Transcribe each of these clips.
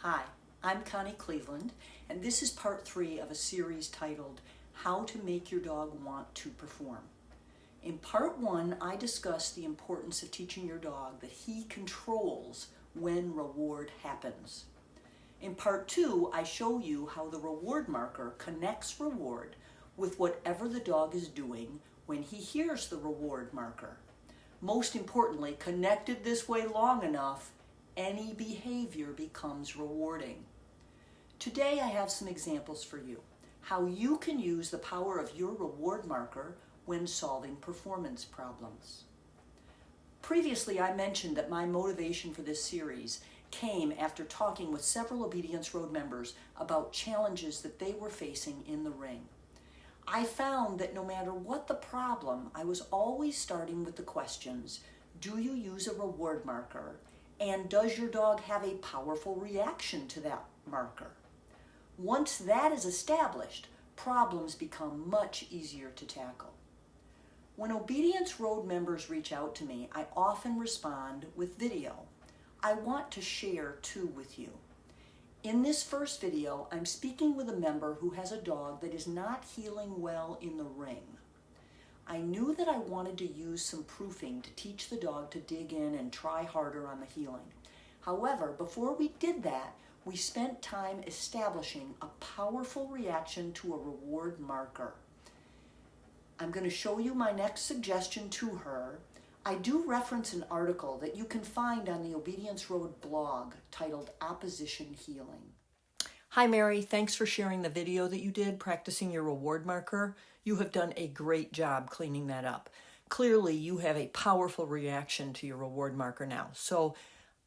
Hi, I'm Connie Cleveland, and this is part 3 of a series titled How to Make Your Dog Want to Perform. In part 1, I discussed the importance of teaching your dog that he controls when reward happens. In part 2, I show you how the reward marker connects reward with whatever the dog is doing when he hears the reward marker. Most importantly, connected this way long enough, any behavior becomes rewarding. Today I have some examples for you, how you can use the power of your reward marker when solving performance problems. Previously I mentioned that my motivation for this series came after talking with several Obedience Road members about challenges that they were facing in the ring. I found that no matter what the problem, I was always starting with the questions, do you use a reward marker? And does your dog have a powerful reaction to that marker? Once that is established, problems become much easier to tackle. When Obedience Road members reach out to me, I often respond with video. I want to share two with you. In this first video, I'm speaking with a member who has a dog that is not heeling well in the ring. I knew that I wanted to use some proofing to teach the dog to dig in and try harder on the heeling. However, before we did that, we spent time establishing a powerful reaction to a reward marker. I'm going to show you my next suggestion to her. I do reference an article that you can find on the Obedience Road blog titled Opposition Heeling. Hi Mary, thanks for sharing the video that you did practicing your reward marker. You have done a great job cleaning that up. Clearly you have a powerful reaction to your reward marker now. So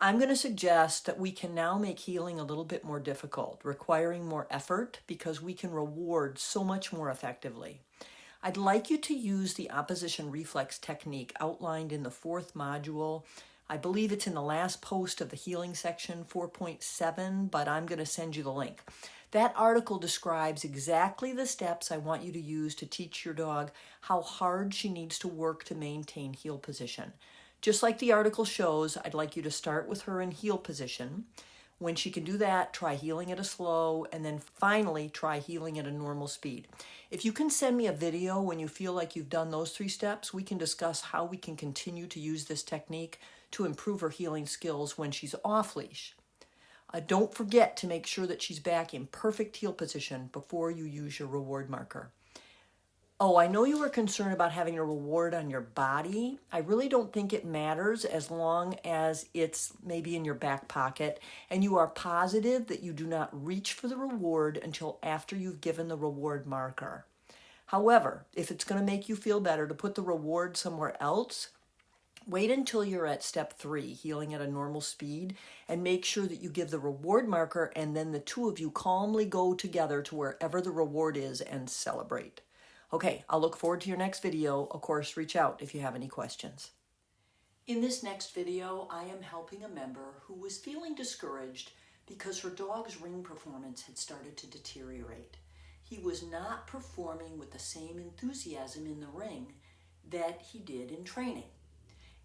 I'm going to suggest that we can now make heeling a little bit more difficult, requiring more effort because we can reward so much more effectively. I'd like you to use the opposition reflex technique outlined in the 4th module. I believe it's in the last post of the heeling section 4.7, but I'm going to send you the link. That article describes exactly the steps I want you to use to teach your dog how hard she needs to work to maintain heel position. Just like the article shows, I'd like you to start with her in heel position. When she can do that, try heeling at a slow, and then finally try heeling at a normal speed. If you can send me a video when you feel like you've done those 3 steps, we can discuss how we can continue to use this technique to improve her heeling skills when she's off leash. Don't forget to make sure that she's back in perfect heel position before you use your reward marker. Oh, I know you were concerned about having a reward on your body. I really don't think it matters as long as it's maybe in your back pocket and you are positive that you do not reach for the reward until after you've given the reward marker. However, if it's going to make you feel better to put the reward somewhere else, wait until you're at step 3, heeling at a normal speed, and make sure that you give the reward marker and then the two of you calmly go together to wherever the reward is and celebrate. Okay, I'll look forward to your next video. Of course, reach out if you have any questions. In this next video, I am helping a member who was feeling discouraged because her dog's ring performance had started to deteriorate. He was not performing with the same enthusiasm in the ring that he did in training.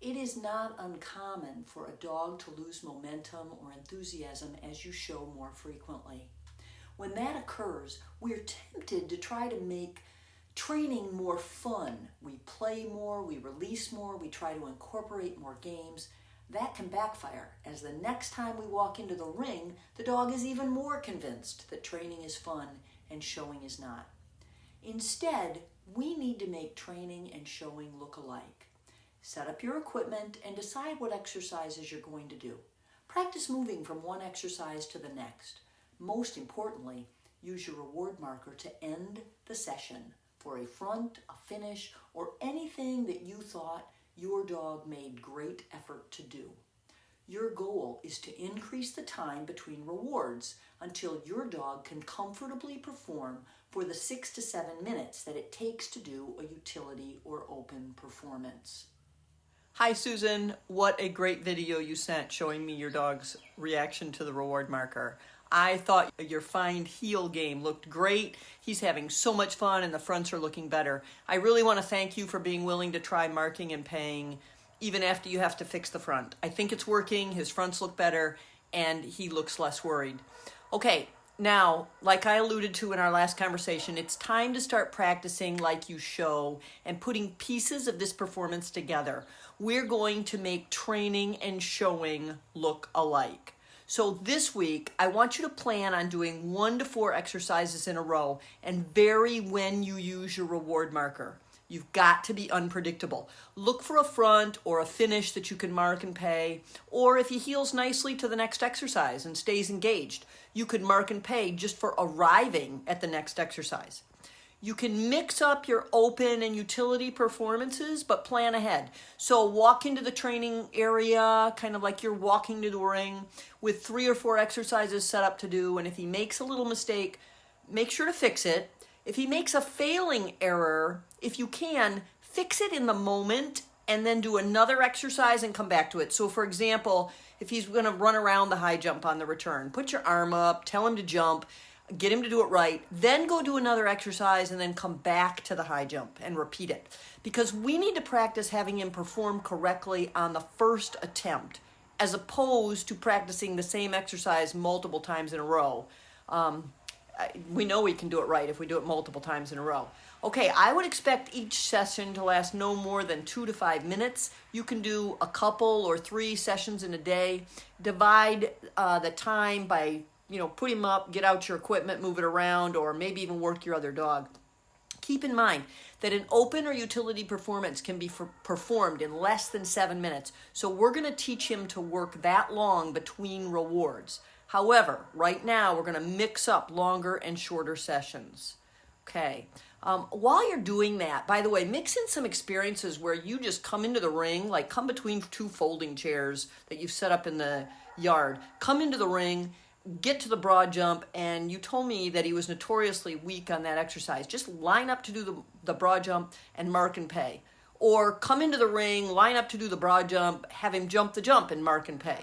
It is not uncommon for a dog to lose momentum or enthusiasm as you show more frequently. When that occurs, we're tempted to try to make training more fun. We play more, we release more, we try to incorporate more games. That can backfire, as the next time we walk into the ring, the dog is even more convinced that training is fun and showing is not. Instead, we need to make training and showing look alike. Set up your equipment and decide what exercises you're going to do. Practice moving from one exercise to the next. Most importantly, use your reward marker to end the session for a front, a finish, or anything that you thought your dog made great effort to do. Your goal is to increase the time between rewards until your dog can comfortably perform for the 6 to 7 minutes that it takes to do a utility or open performance. Hi Susan, what a great video you sent showing me your dog's reaction to the reward marker. I thought your find heel game looked great. He's having so much fun and the fronts are looking better. I really want to thank you for being willing to try marking and paying even after you have to fix the front. I think it's working. His fronts look better and he looks less worried. Okay, now, like I alluded to in our last conversation, it's time to start practicing like you show and putting pieces of this performance together. We're going to make training and showing look alike. So this week, I want you to plan on doing 1 to 4 exercises in a row and vary when you use your reward marker. You've got to be unpredictable. Look for a front or a finish that you can mark and pay, or if he heals nicely to the next exercise and stays engaged, you could mark and pay just for arriving at the next exercise. You can mix up your open and utility performances, but plan ahead. So walk into the training area, kind of like you're walking to the ring, with 3 or 4 exercises set up to do, and if he makes a little mistake, make sure to fix it. If he makes a failing error, if you can, fix it in the moment and then do another exercise and come back to it. So for example, if he's going to run around the high jump on the return, put your arm up, tell him to jump, get him to do it right, then go do another exercise and then come back to the high jump and repeat it. Because we need to practice having him perform correctly on the first attempt as opposed to practicing the same exercise multiple times in a row. We know we can do it right if we do it multiple times in a row. Okay, I would expect each session to last no more than 2 to 5 minutes. You can do a couple or 3 sessions in a day. Divide the time by, put him up, get out your equipment, move it around, or maybe even work your other dog. Keep in mind that an open or utility performance can be performed in less than 7 minutes. So we're going to teach him to work that long between rewards. However, right now we're going to mix up longer and shorter sessions. Okay. While you're doing that, by the way, mix in some experiences where you just come into the ring, like come between 2 folding chairs that you've set up in the yard. Come into the ring, get to the broad jump, and you told me that he was notoriously weak on that exercise. Just line up to do the broad jump and mark and pay. Or come into the ring, line up to do the broad jump, have him jump the jump and mark and pay.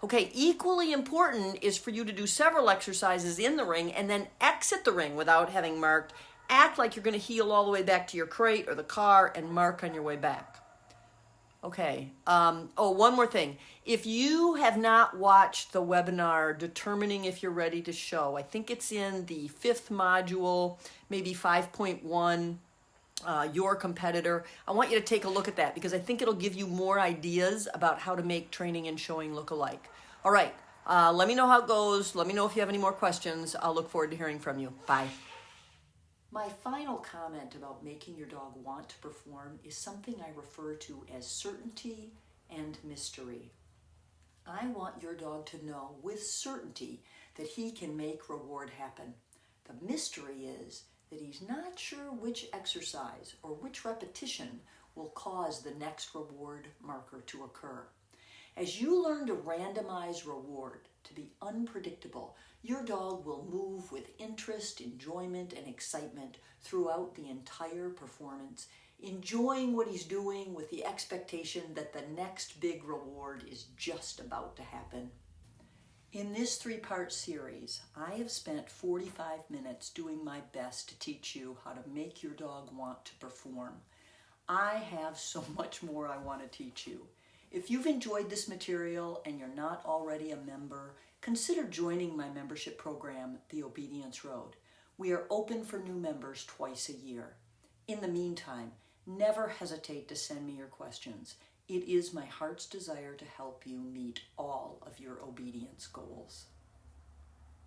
Okay, equally important is for you to do several exercises in the ring and then exit the ring without having marked. Act like you're going to heel all the way back to your crate or the car and mark on your way back. Okay, one more thing. If you have not watched the webinar, Determining If You're Ready to Show, I think it's in the 5th module, maybe 5.1, Your Competitor. I want you to take a look at that because I think it'll give you more ideas about how to make training and showing look alike. All right, let me know how it goes. Let me know if you have any more questions. I'll look forward to hearing from you. Bye. My final comment about making your dog want to perform is something I refer to as certainty and mystery. I want your dog to know with certainty that he can make reward happen. The mystery is that he's not sure which exercise or which repetition will cause the next reward marker to occur. As you learn to randomize reward to be unpredictable, your dog will move with interest, enjoyment, and excitement throughout the entire performance, enjoying what he's doing with the expectation that the next big reward is just about to happen. In this 3-part series, I have spent 45 minutes doing my best to teach you how to make your dog want to perform. I have so much more I want to teach you. If you've enjoyed this material and you're not already a member, consider joining my membership program, The Obedience Road. We are open for new members twice a year. In the meantime, never hesitate to send me your questions. It is my heart's desire to help you meet all of your obedience goals.